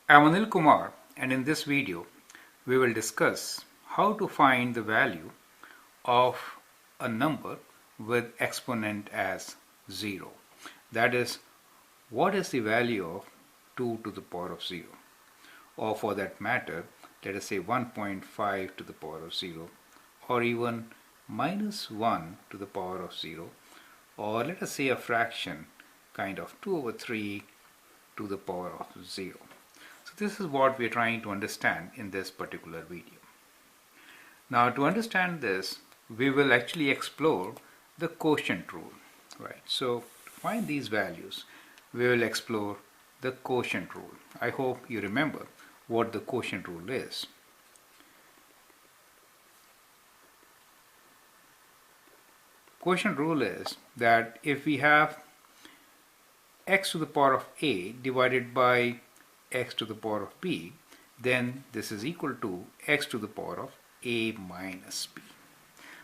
I'm Anil Kumar, and in this video we will discuss how to find the value of a number with exponent as 0. That is, what is the value of 2 to the power of 0? Or for that matter, let us say 1.5 to the power of 0, or even minus 1 to the power of 0, or let us say a fraction kind of 2 over 3 to the power of 0. So this is what we are trying to understand in this particular video. Now to understand this, we will actually explore the quotient rule, right? So to find these values, we will explore the quotient rule. I hope you remember what the quotient rule is. Quotient rule is that if we have x to the power of a divided by x to the power of b, then this is equal to x to the power of a minus b.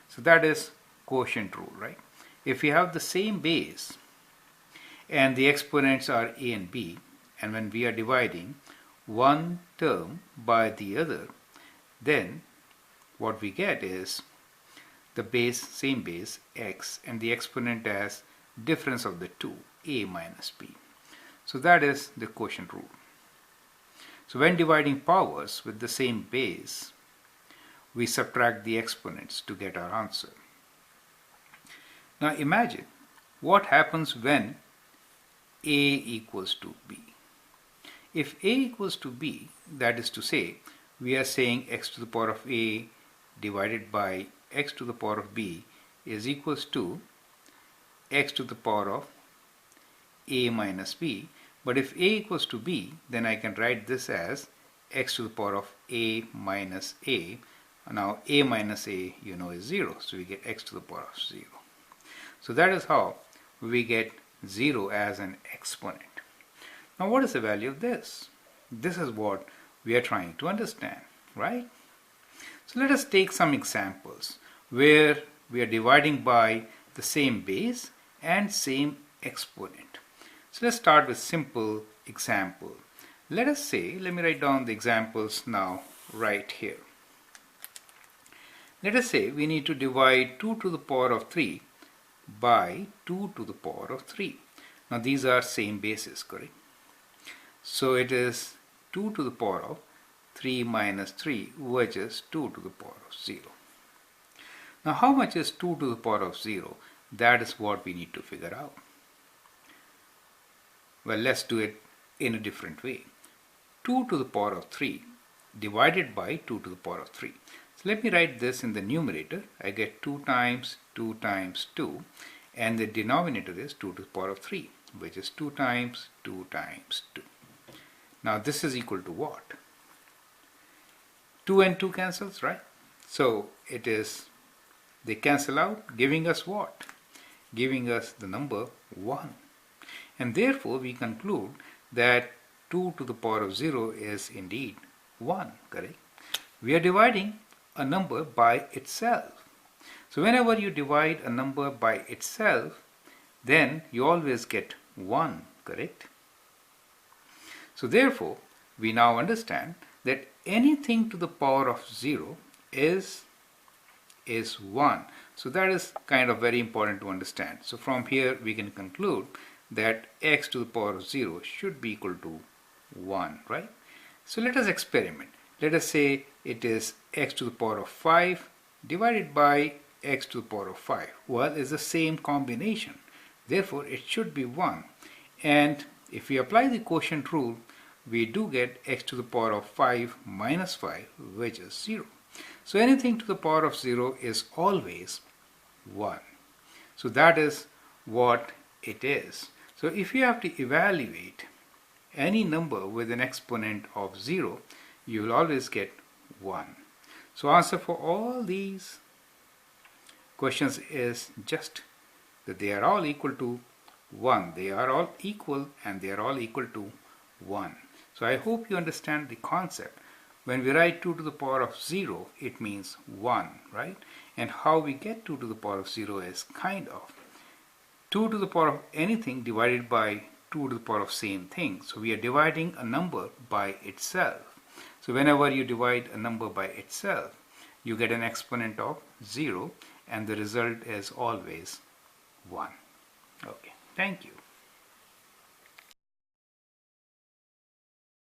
So that is quotient rule, right? If we have the same base and the exponents are a and b, and when we are dividing one term by the other, then what we get is the base, same base, x, and the exponent as difference of the two, a minus b. So that is the quotient rule. So when dividing powers with the same base, we subtract the exponents to get our answer. Now imagine what happens when a equals to b. If a equals to b, that is to say, we are saying x to the power of a divided by x to the power of b is equals to x to the power of a minus b. But if a equals to b, then I can write this as x to the power of a minus a. Now a minus a, you know, is 0, so we get x to the power of 0. So that is how we get 0 as an exponent. Now what is the value of this? This is what we are trying to understand, right? So let us take some examples where we are dividing by the same base and same exponent. So let's start with simple example. Let me write down the examples now right here. Let us say we need to divide 2 to the power of 3 by 2 to the power of 3. Now these are same bases, correct? So it is 2 to the power of 3 minus 3, which is 2 to the power of 0. Now how much is 2 to the power of 0? That is what we need to figure out. Well, let's do it in a different way. 2 to the power of 3 divided by 2 to the power of 3. So let me write this in the numerator. I get 2 times 2 times 2, and the denominator is 2 to the power of 3, which is 2 times 2 times 2. Now this is equal to what? 2 and 2 cancels, right? So it is, they cancel out, giving us what? Giving us the number 1. And therefore we conclude that 2 to the power of 0 is indeed 1, correct? We are dividing a number by itself. So whenever you divide a number by itself, then you always get 1, correct? So therefore, we now understand that anything to the power of 0 is 1. So that is kind of very important to understand. So from here we can conclude that x to the power of 0 should be equal to 1, right? So let us experiment. Let us say it is x to the power of 5 divided by x to the power of 5. Well, it's the same combination. Therefore, it should be 1. And if we apply the quotient rule, we do get x to the power of 5 minus 5, which is 0. So anything to the power of 0 is always 1. So that is what it is. So if you have to evaluate any number with an exponent of 0, you will always get 1. So answer for all these questions is just that they are all equal to 1. They are all equal and they are all equal to 1. So I hope you understand the concept. When we write 2 to the power of 0, it means 1, right? And how we get 2 to the power of 0 is kind of 2 to the power of anything divided by 2 to the power of same thing. So we are dividing a number by itself. So whenever you divide a number by itself, you get an exponent of 0, and the result is always 1. Okay, thank you.